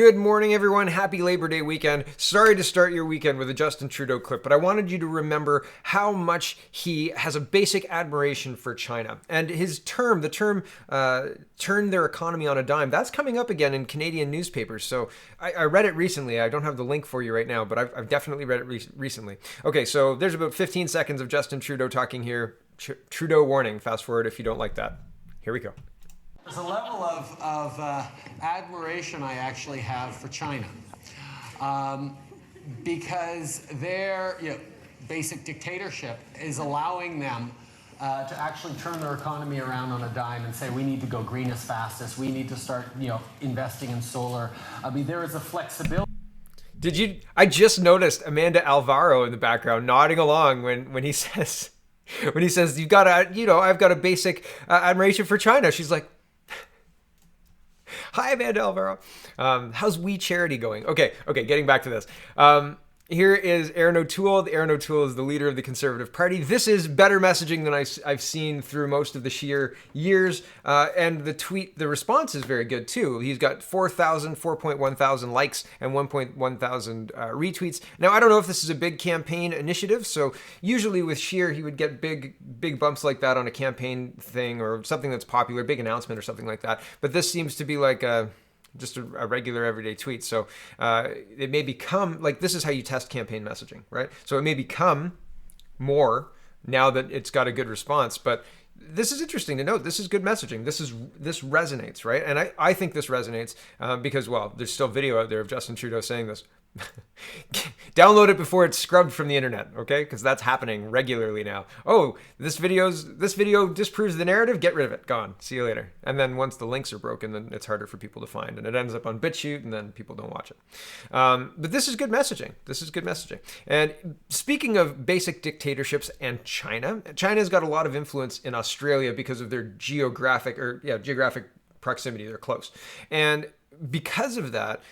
Good morning, everyone. Happy Labor Day weekend. Sorry to start your weekend with a Justin Trudeau clip, but I wanted you to remember how much he has a basic admiration for China. And his term, the term turn their economy on a dime, that's coming up again in Canadian newspapers. So I read it recently. I don't have the link for you right now, but I've definitely read it recently. Okay, so there's about 15 seconds of Justin Trudeau talking here. Trudeau warning. Fast forward if you don't like that. Here we go. There's a level of admiration I actually have for China because their basic dictatorship is allowing them to actually turn their economy around on a dime and say we need to go green as fast as we need to start investing in solar. I mean, there is a flexibility. I just noticed Amanda Alvaro in the background nodding along when he says you've got I've got a basic admiration for China. She's like, hi, Amanda Alvaro. How's We Charity going? Okay, getting back to this. Here is Aaron O'Toole. Aaron O'Toole is the leader of the Conservative Party. This is better messaging than I've seen through most of the sheer years. And the response is very good too. He's got 4.1 thousand likes and 1.1 thousand retweets. Now, I don't know if this is a big campaign initiative. So usually with Scheer, he would get big bumps like that on a campaign thing or something that's popular, big announcement or something like that. But this seems to be like just a regular everyday tweet. So it may become like, this is how you test campaign messaging, right? So it may become more now that it's got a good response, but this is interesting to note. This is good messaging. This resonates, right? And I think this resonates because, well, there's still video out there of Justin Trudeau saying this. Download it before it's scrubbed from the internet, okay? Because that's happening regularly now. Oh, this video disproves the narrative. Get rid of it. Gone. See you later. And then once the links are broken, then it's harder for people to find, and it ends up on BitChute, and then people don't watch it. But this is good messaging. And speaking of basic dictatorships and China's got a lot of influence in Australia because of their geographic proximity. They're close, and because of that,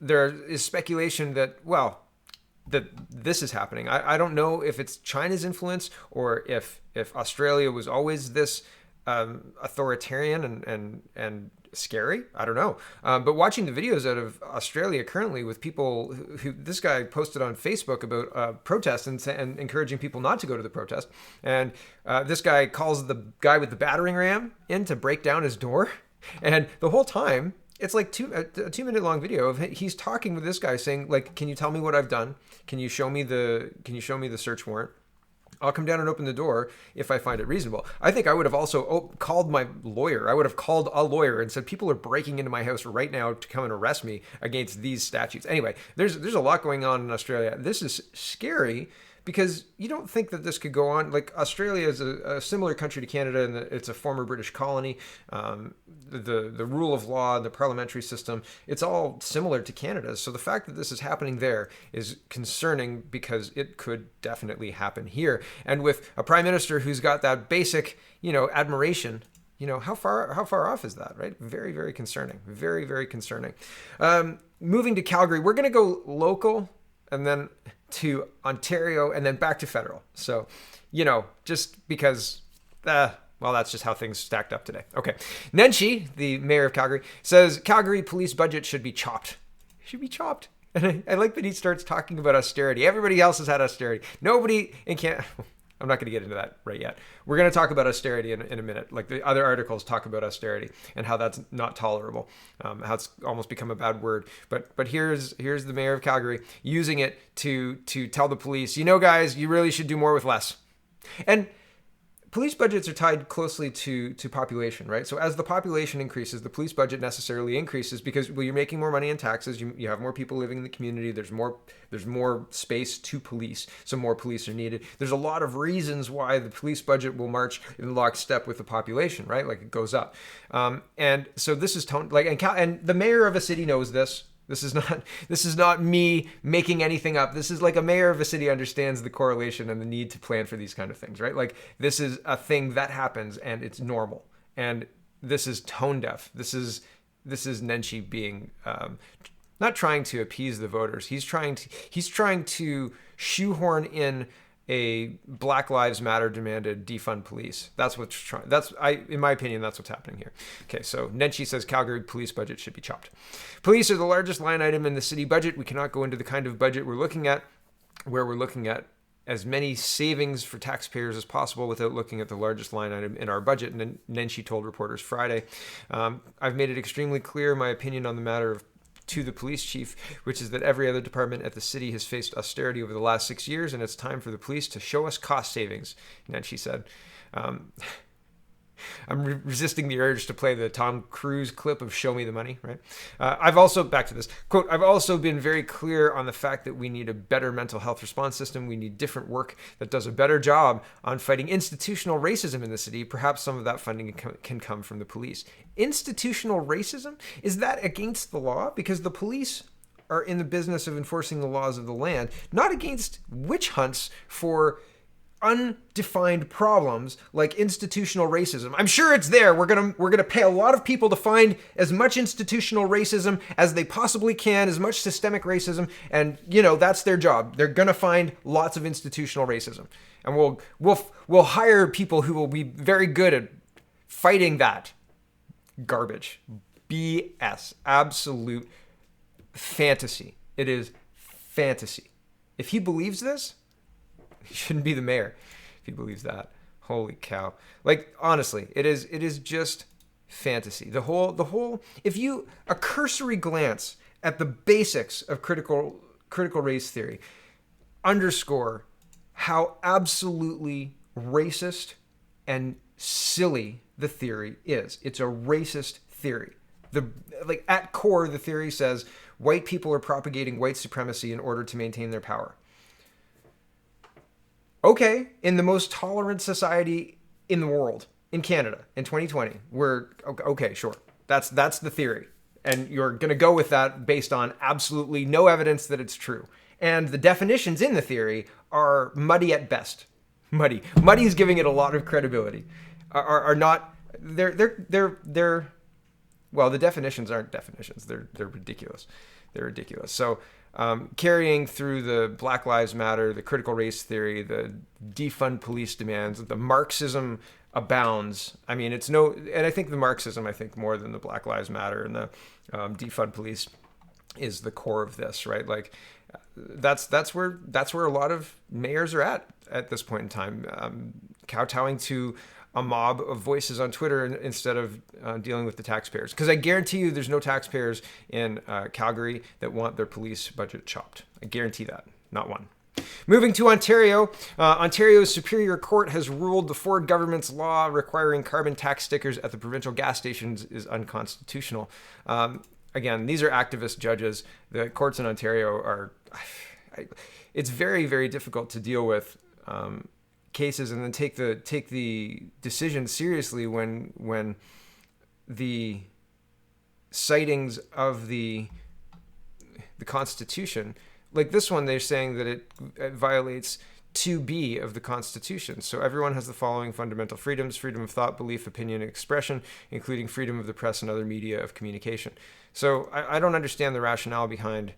there is speculation that this is happening. I don't know if it's China's influence or if Australia was always this authoritarian and scary. I don't know. But watching the videos out of Australia currently with people who this guy posted on Facebook about protests and encouraging people not to go to the protest. And this guy calls the guy with the battering ram in to break down his door. And the whole time, it's like a 2-minute long video of he's talking with this guy saying, like, can you tell me what I've done? Can you show me the search warrant? I'll come down and open the door if I find it reasonable. I think I would have also called my lawyer. I would have called a lawyer and said, people are breaking into my house right now to come and arrest me against these statutes. Anyway, there's a lot going on in Australia. This is scary because you don't think that this could go on. Like, Australia is a similar country to Canada, and it's a former British colony. The rule of law, the parliamentary system, it's all similar to Canada. So the fact that this is happening there is concerning because it could definitely happen here. And with a prime minister who's got that basic, admiration, how far off is that, right? Very, very concerning. Very, very concerning. Moving to Calgary, we're going to go local and then to Ontario and then back to federal. So, just because, that's just how things stacked up today. Okay. Nenshi, the mayor of Calgary, says Calgary police budget should be chopped. And I like that he starts talking about austerity. Everybody else has had austerity. Nobody in Canada. I'm not going to get into that right yet. We're going to talk about austerity in a minute. Like, the other articles talk about austerity and how that's not tolerable, how it's almost become a bad word. But here's the mayor of Calgary using it to tell the police, guys, you really should do more with less. And police budgets are tied closely to population, right? So as the population increases, the police budget necessarily increases because, you're making more money in taxes. You have more people living in the community. There's more space to police, so more police are needed. There's a lot of reasons why the police budget will march in lockstep with the population, right? Like, it goes up. And so this is and the mayor of a city knows this. This is not me making anything up. This is like a mayor of a city understands the correlation and the need to plan for these kind of things, right? Like, this is a thing that happens and it's normal. And this is tone deaf. This is Nenshi being not trying to appease the voters. He's trying to shoehorn in a Black Lives Matter demanded defund police. That's what's trying. In my opinion, that's what's happening here. Okay, so Nenshi says Calgary police budget should be chopped. Police are the largest line item in the city budget. We cannot go into the kind of budget we're looking at, where we're looking at as many savings for taxpayers as possible without looking at the largest line item in our budget. And Nenshi told reporters Friday, I've made it extremely clear my opinion on the matter to the police chief, which is that every other department at the city has faced austerity over the last 6 years, and it's time for the police to show us cost savings. Nenshi said, I'm resisting the urge to play the Tom Cruise clip of Show Me the Money, right? I've also, back to this, quote, I've also been very clear on the fact that we need a better mental health response system. We need different work that does a better job on fighting institutional racism in the city. Perhaps some of that funding can come from the police. Institutional racism? Is that against the law? Because the police are in the business of enforcing the laws of the land, not against witch hunts for undefined problems like institutional racism. I'm sure it's there. We're gonna pay a lot of people to find as much institutional racism as they possibly can, as much systemic racism, and that's their job. They're gonna find lots of institutional racism, and we'll hire people who will be very good at fighting that garbage. BS. Absolute fantasy. It is fantasy. If he believes this, he shouldn't be the mayor if he believes that. Holy cow. Like, honestly, it is just fantasy. The whole, if you, a cursory glance at the basics of critical race theory underscore how absolutely racist and silly the theory is. It's a racist theory. At core, the theory says white people are propagating white supremacy in order to maintain their power. Okay, in the most tolerant society in the world, in Canada, in 2020, we're okay, sure. That's the theory. And you're going to go with that based on absolutely no evidence that it's true. And the definitions in the theory are muddy at best. Muddy. Muddy is giving it a lot of credibility. Are not, well, the definitions aren't definitions. They're ridiculous. They're ridiculous. So, carrying through the Black Lives Matter, the critical race theory, the defund police demands, the Marxism abounds. I mean, and I think the Marxism, more than the Black Lives Matter and the defund police is the core of this, right? Like, that's where a lot of mayors are at this point in time, kowtowing to a mob of voices on Twitter instead of dealing with the taxpayers. Because I guarantee you there's no taxpayers in Calgary that want their police budget chopped. I guarantee that. Not one. Moving to Ontario. Ontario's Superior Court has ruled the Ford government's law requiring carbon tax stickers at the provincial gas stations is unconstitutional. Again, these are activist judges. The courts in Ontario are... it's very, very difficult to deal with cases and then take the decision seriously when the sightings of the Constitution, like this one, they're saying that it violates 2B of the Constitution. So everyone has the following fundamental freedoms: freedom of thought, belief, opinion, and expression, including freedom of the press and other media of communication. So I don't understand the rationale behind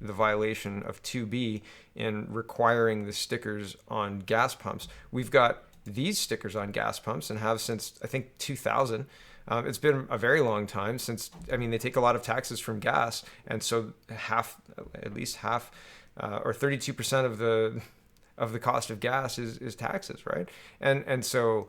the violation of 2B in requiring the stickers on gas pumps. We've got these stickers on gas pumps and have since, I think, 2000. It's been a very long time since, they take a lot of taxes from gas. And so at least half, or 32% of the cost of gas is taxes, right? And so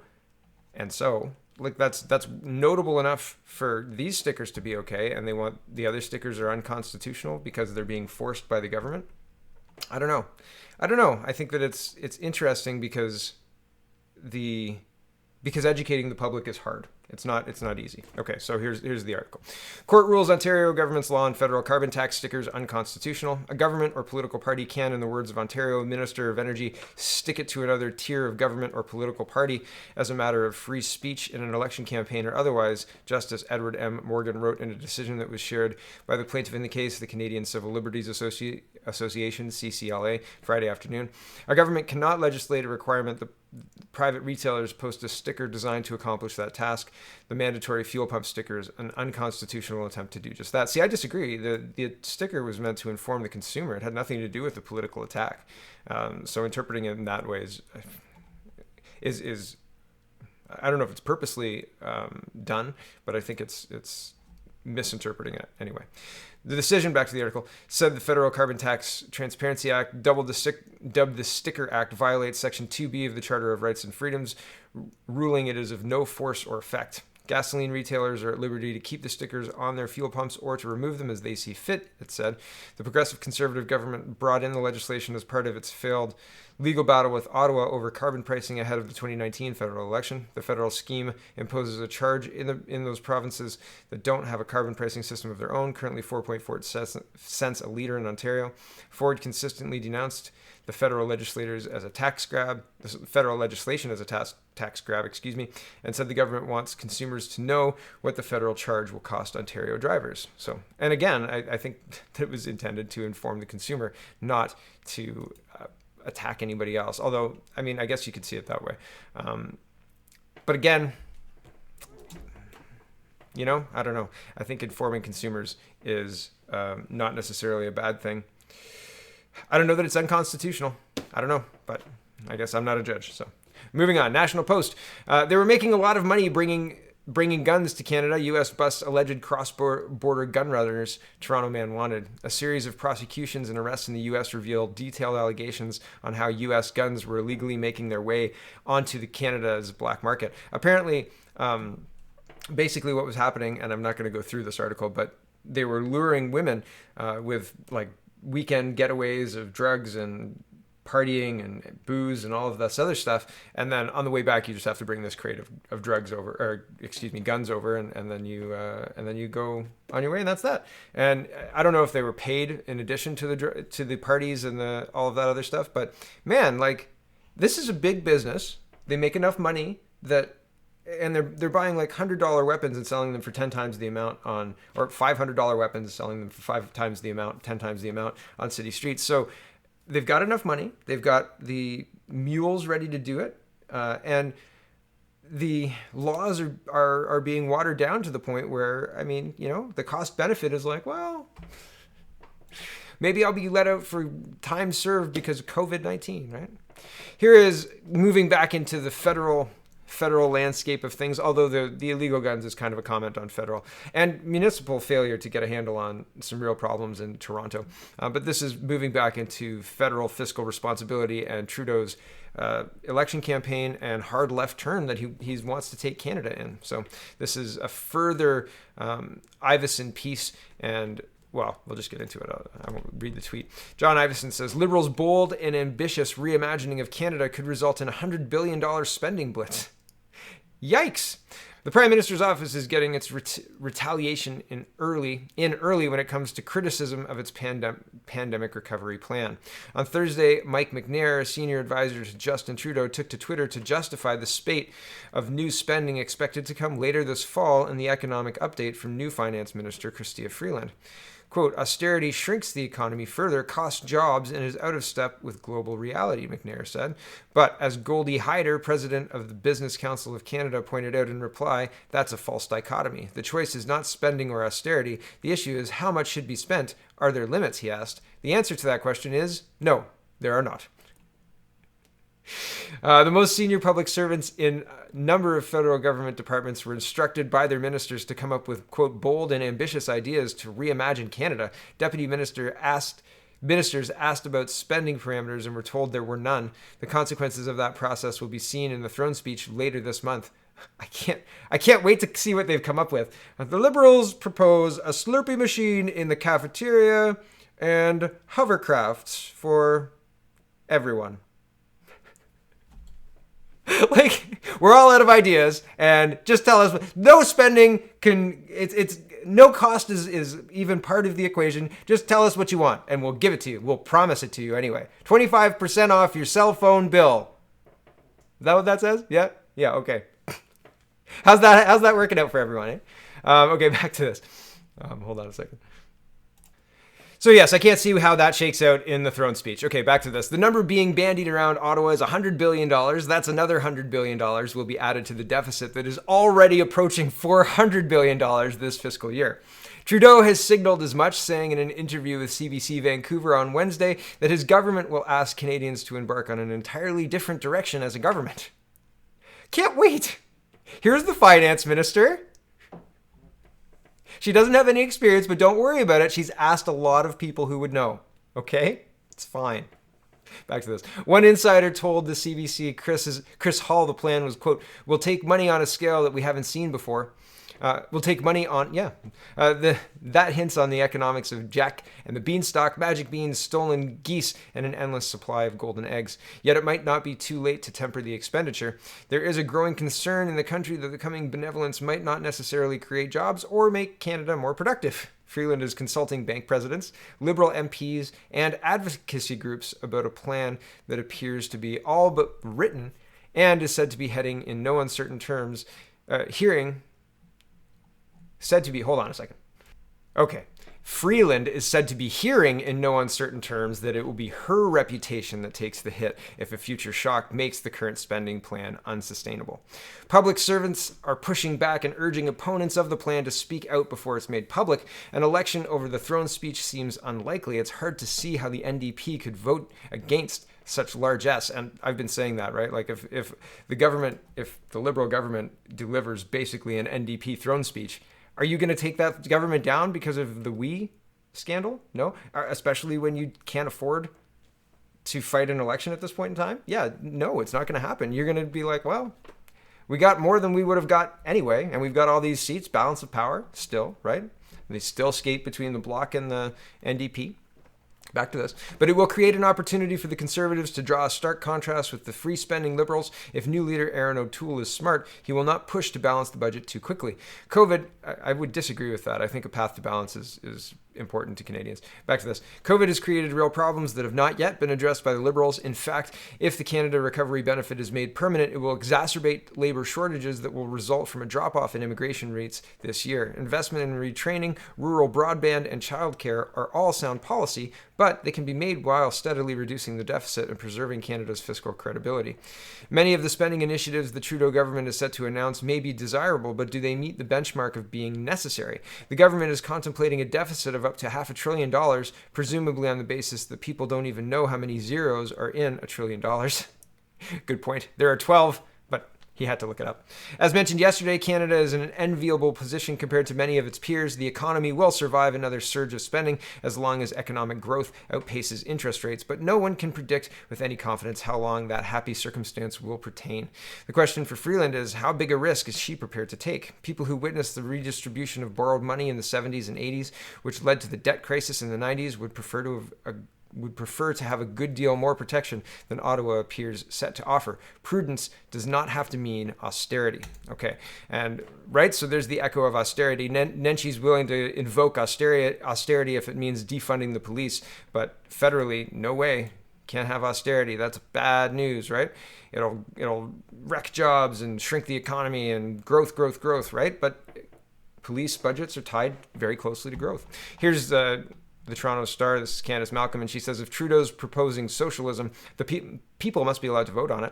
like that's notable enough for these stickers to be okay, and they want the other stickers are unconstitutional because they're being forced by the government. I don't know. I think that it's interesting because educating the public is hard. It's not easy. Okay, so here's the article. Court rules Ontario government's law on federal carbon tax stickers unconstitutional. A government or political party can, in the words of Ontario Minister of Energy, stick it to another tier of government or political party as a matter of free speech in an election campaign or otherwise, Justice Edward M. Morgan wrote in a decision that was shared by the plaintiff in the case, the Canadian Civil Liberties Association, CCLA, Friday afternoon. A government cannot legislate a requirement private retailers post a sticker designed to accomplish that task. The mandatory fuel pump sticker is an unconstitutional attempt to do just that. See, I disagree. The sticker was meant to inform the consumer. It had nothing to do with the political attack. So interpreting it in that way is I don't know if it's purposely done, but I think it's misinterpreting it anyway. The decision, back to the article, said the Federal Carbon Tax Transparency Act, dubbed the Sticker Act, violates Section 2B of the Charter of Rights and Freedoms, ruling it is of no force or effect. Gasoline retailers are at liberty to keep the stickers on their fuel pumps or to remove them as they see fit, it said. The Progressive Conservative government brought in the legislation as part of its failed legal battle with Ottawa over carbon pricing ahead of the 2019 federal election. The federal scheme imposes a charge in those provinces that don't have a carbon pricing system of their own, currently 4.4 cents a litre in Ontario. Ford consistently denounced the federal legislators as a tax grab, the federal legislation as a tax grab, and said the government wants consumers to know what the federal charge will cost Ontario drivers. So, and again, I think that it was intended to inform the consumer, not to attack anybody else. Although, I mean, I guess you could see it that way. But again, I don't know. I think informing consumers is not necessarily a bad thing. I don't know that it's unconstitutional. I don't know, but I guess I'm not a judge. So, moving on. National Post. They were making a lot of money bringing guns to Canada. U.S. busts alleged cross-border gun runners. Toronto man wanted. A series of prosecutions and arrests in the U.S. revealed detailed allegations on how U.S. guns were illegally making their way onto the Canada's black market. Apparently, basically what was happening, and I'm not going to go through this article, but they were luring women with like weekend getaways of drugs and partying and booze and all of this other stuff, and then on the way back you just have to bring this crate of drugs over, or guns over, and then you go on your way, and that's that. And I don't know if they were paid in addition to the parties and all of that other stuff, but man, like, this is a big business. They make enough money and they're buying like $100 weapons and selling them for 10 times the amount or $500 weapons, selling them for 5 times the amount, 10 times the amount on city streets. So they've got enough money. They've got the mules ready to do it. And the laws are being watered down to the point where, I mean, the cost benefit is like, well, maybe I'll be let out for time served because of COVID-19, right? Here is moving back into the federal landscape of things, although the illegal guns is kind of a comment on federal and municipal failure to get a handle on some real problems in Toronto. But this is moving back into federal fiscal responsibility and Trudeau's election campaign and hard left turn that he wants to take Canada in. So this is a further Ivison piece, and well, we'll just get into it. I won't read the tweet. John Ivison says, Liberals' bold and ambitious reimagining of Canada could result in a $100 billion spending blitz. Yikes! The Prime Minister's office is getting its retaliation in early when it comes to criticism of its pandemic recovery plan. On Thursday, Mike McNair, a senior advisor to Justin Trudeau, took to Twitter to justify the spate of new spending expected to come later this fall in the economic update from new Finance Minister Chrystia Freeland. Quote, austerity shrinks the economy further, costs jobs, and is out of step with global reality, McNair said. But as Goldie Hyder, president of the Business Council of Canada, pointed out in reply, that's a false dichotomy. The choice is not spending or austerity. The issue is how much should be spent. Are there limits, he asked. The answer to that question is no, there are not. The most senior public servants in a number of federal government departments were instructed by their ministers to come up with, quote, bold and ambitious ideas to reimagine Canada. Deputy ministers asked about spending parameters and were told there were none. The consequences of that process will be seen in the throne speech later this month. I can't wait to see what they've come up with. The Liberals propose a Slurpee machine in the cafeteria and hovercrafts for everyone. Like, we're all out of ideas, and just tell us. No spending it's no cost is even part of the equation. Just tell us what you want, and we'll give it to you. We'll promise it to you anyway. 25% off your cell phone bill. Is that what that says? Yeah, okay. How's that working out for everyone? Eh? Okay, back to this. Hold on a second. So yes, I can't see how that shakes out in the throne speech. Okay, back to this. The number being bandied around Ottawa is $100 billion. That's another $100 billion will be added to the deficit that is already approaching $400 billion this fiscal year. Trudeau has signaled as much, saying in an interview with CBC Vancouver on Wednesday that his government will ask Canadians to embark on an entirely different direction as a government. Can't wait. Here's the finance minister. She doesn't have any experience, but don't worry about it. She's asked a lot of people who would know. Okay? It's fine. Back to this. One insider told the CBC Chris Hall the plan was, quote, "We'll take money on a scale that we haven't seen before. We'll take money on, that hints on the economics of Jack and the beanstalk, magic beans, stolen geese, and an endless supply of golden eggs. Yet it might not be too late to temper the expenditure. There is a growing concern in the country that the coming benevolence might not necessarily create jobs or make Canada more productive." Freeland is consulting bank presidents, Liberal MPs, and advocacy groups about a plan that appears to be all but written and is said to be heading in no uncertain terms, hold on a second. Okay. Freeland is said to be hearing in no uncertain terms that it will be her reputation that takes the hit if a future shock makes the current spending plan unsustainable. Public servants are pushing back and urging opponents of the plan to speak out before it's made public. An election over the throne speech seems unlikely. It's hard to see how the NDP could vote against such largesse. And I've been saying that, right? Like if the Liberal government delivers basically an NDP throne speech, are you going to take that government down because of the We scandal? No? Especially when you can't afford to fight an election at this point in time? Yeah, no, it's not going to happen. You're going to be like, well, we got more than we would have got anyway, and we've got all these seats, balance of power still, right? They still skate between the Bloc and the NDP. Back to this. But it will create an opportunity for the Conservatives to draw a stark contrast with the free-spending Liberals. If new leader Aaron O'Toole is smart, he will not push to balance the budget too quickly. COVID, I would disagree with that. I think a path to balance is important to Canadians. Back to this. COVID has created real problems that have not yet been addressed by the Liberals. In fact, if the Canada Recovery Benefit is made permanent, it will exacerbate labor shortages that will result from a drop-off in immigration rates this year. Investment in retraining, rural broadband, and childcare are all sound policy, but they can be made while steadily reducing the deficit and preserving Canada's fiscal credibility. Many of the spending initiatives the Trudeau government is set to announce may be desirable, but do they meet the benchmark of being necessary? The government is contemplating a deficit of up to $500 billion, presumably on the basis that people don't even know how many zeros are in $1 trillion. Good point. There are 12, but he had to look it up. As mentioned yesterday, Canada is in an enviable position compared to many of its peers. The economy will survive another surge of spending as long as economic growth outpaces interest rates, but no one can predict with any confidence how long that happy circumstance will pertain. The question for Freeland is, how big a risk is she prepared to take? People who witnessed the redistribution of borrowed money in the 70s and 80s, which led to the debt crisis in the 90s, would prefer to have a good deal more protection than Ottawa appears set to offer. Prudence does not have to mean austerity. Okay, and right, so there's the echo of austerity. Nenchi's willing to invoke austerity if it means defunding the police, but federally, no way. Can't have austerity. That's bad news, right? It'll wreck jobs and shrink the economy and growth, right? But police budgets are tied very closely to growth. Here's the Toronto Star, this is Candace Malcolm, and she says if Trudeau's proposing socialism, the people must be allowed to vote on it.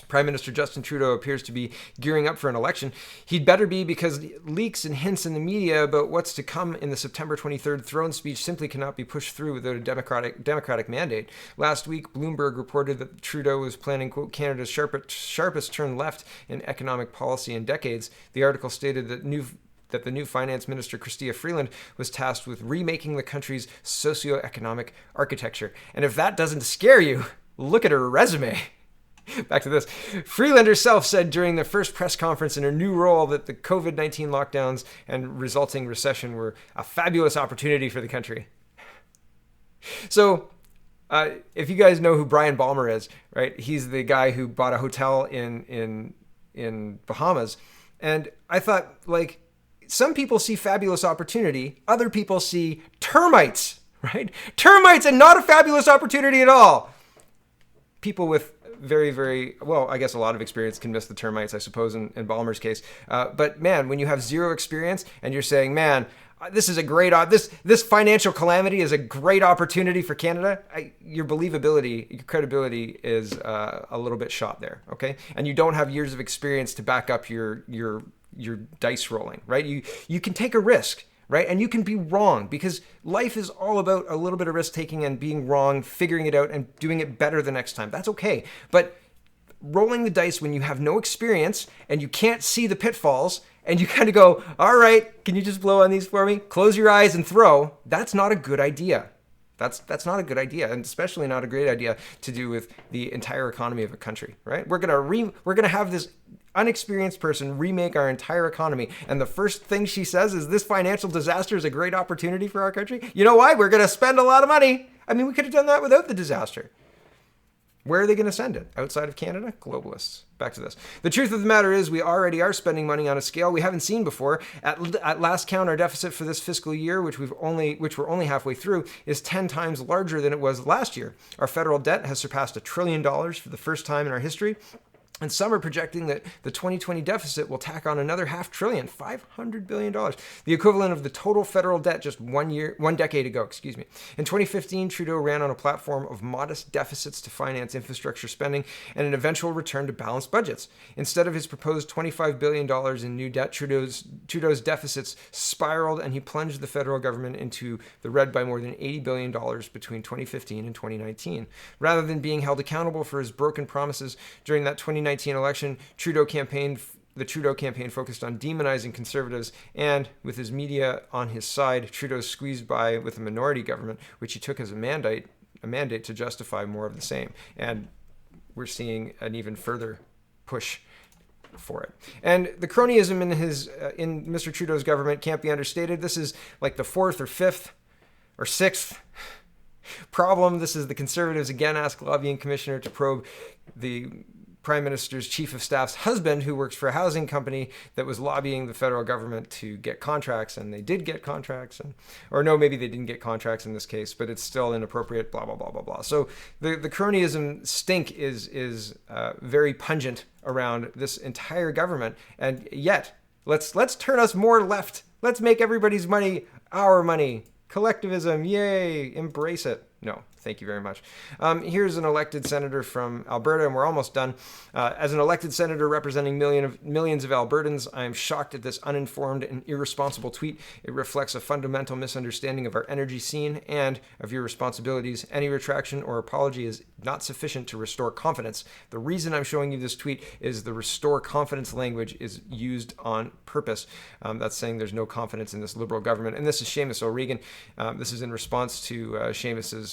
Prime Minister Justin Trudeau appears to be gearing up for an election. He'd better be, because leaks and hints in the media about what's to come in the September 23rd throne speech simply cannot be pushed through without a democratic mandate. Last week, Bloomberg reported that Trudeau was planning, quote, Canada's sharpest turn left in economic policy in decades. The article stated that the new finance minister, Chrystia Freeland, was tasked with remaking the country's socioeconomic architecture. And if that doesn't scare you, look at her resume. Back to this. Freeland herself said during the first press conference in her new role that the COVID-19 lockdowns and resulting recession were a fabulous opportunity for the country. So, if you guys know who Brian Balmer is, right? He's the guy who bought a hotel in Bahamas. And I thought, like, some people see fabulous opportunity. Other people see termites, right? Termites and not a fabulous opportunity at all. People with very, very, well, I guess a lot of experience can miss the termites, I suppose, in Balmer's case. But man, when you have zero experience and you're saying, man, this is a great this financial calamity is a great opportunity for Canada. Your believability, your credibility is a little bit shot there, okay? And you don't have years of experience to back up your dice rolling, right? You can take a risk, right? And you can be wrong, because life is all about a little bit of risk taking and being wrong, figuring it out and doing it better the next time. That's okay. But rolling the dice when you have no experience and you can't see the pitfalls and you kind of go, all right, can you just blow on these for me? Close your eyes and throw. That's not a good idea. That's not a good idea, and especially not a great idea to do with the entire economy of a country, right? We're gonna have this unexperienced person remake our entire economy, and the first thing she says is this financial disaster is a great opportunity for our country. You know why? We're gonna spend a lot of money. I mean, we could have done that without the disaster. Where are they going to send it? Outside of Canada? Globalists. Back to this. The truth of the matter is we already are spending money on a scale we haven't seen before. At last count, our deficit for this fiscal year, which we're only halfway through, is 10 times larger than it was last year. Our federal debt has surpassed $1 trillion for the first time in our history. And some are projecting that the 2020 deficit will tack on another $500 billion, $500 billion, the equivalent of the total federal debt just one decade ago, excuse me. In 2015, Trudeau ran on a platform of modest deficits to finance infrastructure spending and an eventual return to balanced budgets. Instead of his proposed $25 billion in new debt, Trudeau's deficits spiraled, and he plunged the federal government into the red by more than $80 billion between 2015 and 2019. Rather than being held accountable for his broken promises during that 2019 election, the Trudeau campaign focused on demonizing conservatives, and with his media on his side, Trudeau squeezed by with a minority government, which he took as a mandate to justify more of the same. And we're seeing an even further push for it. And the cronyism in Mr. Trudeau's government can't be understated. This is like the fourth or fifth or sixth problem. This is the Conservatives again ask lobbying commissioner to probe the Prime Minister's chief of staff's husband, who works for a housing company that was lobbying the federal government to get contracts, and they did get contracts, or no, maybe they didn't get contracts in this case, but it's still inappropriate, blah, blah, blah, blah, blah. So the cronyism stink is very pungent around this entire government, and yet let's turn us more left. Let's make everybody's money our money. Collectivism, yay, embrace it. No, thank you very much. Here's an elected senator from Alberta, and we're almost done. As an elected senator representing millions of Albertans, I am shocked at this uninformed and irresponsible tweet. It reflects a fundamental misunderstanding of our energy scene and of your responsibilities. Any retraction or apology is not sufficient to restore confidence. The reason I'm showing you this tweet is the restore confidence language is used on purpose. That's saying there's no confidence in this Liberal government. And this is Seamus O'Regan. This is in response to Seamus's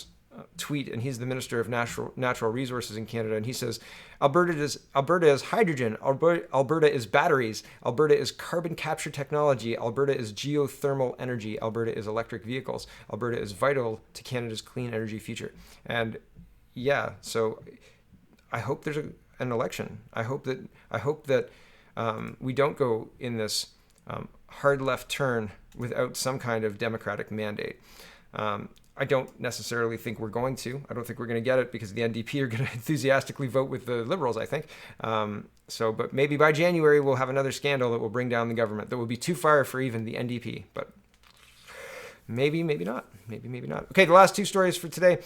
tweet, and he's the Minister of Natural Resources in Canada, and he says, Alberta is hydrogen, Alberta is batteries, Alberta is carbon capture technology, Alberta is geothermal energy, Alberta is electric vehicles, Alberta is vital to Canada's clean energy future. And yeah, so I hope there's an election. I hope that we don't go in this hard left turn without some kind of democratic mandate. I don't necessarily think we're going to. I don't think we're going to get it because the NDP are going to enthusiastically vote with the Liberals, I think. But maybe by January we'll have another scandal that will bring down the government that will be too far for even the NDP. But maybe not. Maybe not. Okay, the last two stories for today.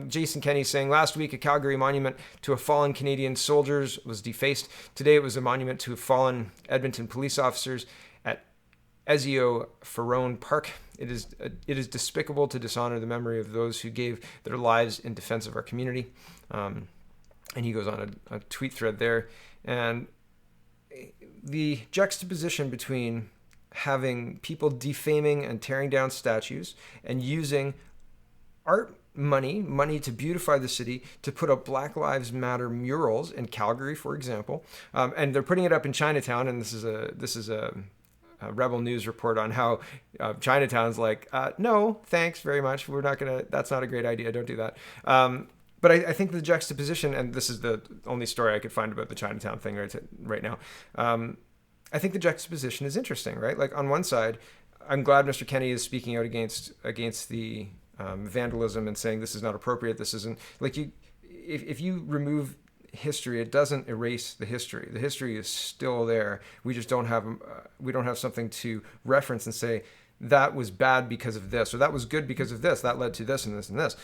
Jason Kenney saying, last week a Calgary monument to a fallen Canadian soldiers was defaced. Today it was a monument to fallen Edmonton police officers at Ezio Ferrone Park. It is despicable to dishonor the memory of those who gave their lives in defense of our community. And he goes on a tweet thread there. And the juxtaposition between having people defaming and tearing down statues and using art money to beautify the city, to put up Black Lives Matter murals in Calgary, for example. And they're putting it up in Chinatown, and this is a Rebel News report on how Chinatown's like, no, thanks very much. That's not a great idea. Don't do that. But I think the juxtaposition, and this is the only story I could find about the Chinatown thing right now. I think the juxtaposition is interesting, right? Like on one side, I'm glad Mr. Kenney is speaking out against the vandalism and saying this is not appropriate. This isn't like if you remove history, it doesn't erase the history. The history is still there. We just don't have something to reference and say that was bad because of this, or that was good because of this, that led to this and this and this.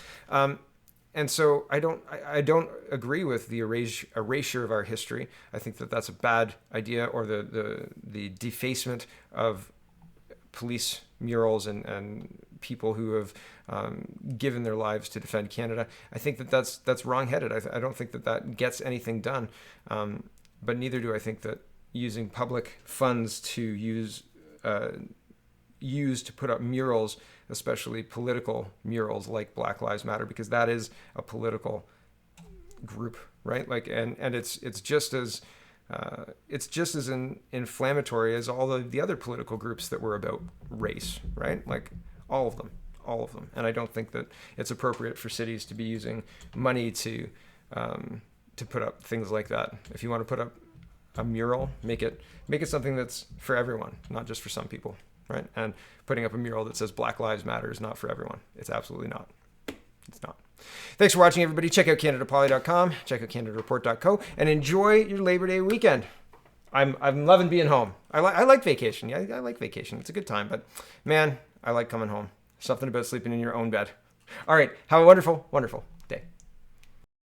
And so I don't agree with the erasure of our history. I think that that's a bad idea, or the defacement of police murals and people who have given their lives to defend Canada. I think that that's wrong-headed. I don't think that that gets anything done. But neither do I think that using public funds to use to put up murals, especially political murals like Black Lives Matter, because that is a political group, right? Like, and it's just as inflammatory as all of the other political groups that were about race, right? Like all of them. And I don't think that it's appropriate for cities to be using money to put up things like that. If you want to put up a mural, make it something that's for everyone, not just for some people. Right? And putting up a mural that says Black Lives Matter is not for everyone. It's absolutely not. It's not. Thanks for watching, everybody. Check out CanadaPoly.com, check out CanadaReport.co, and enjoy your Labor Day weekend. I'm loving being home. I like vacation. Yeah, I like vacation. It's a good time, but man, I like coming home. Something about sleeping in your own bed. All right. Have a wonderful, wonderful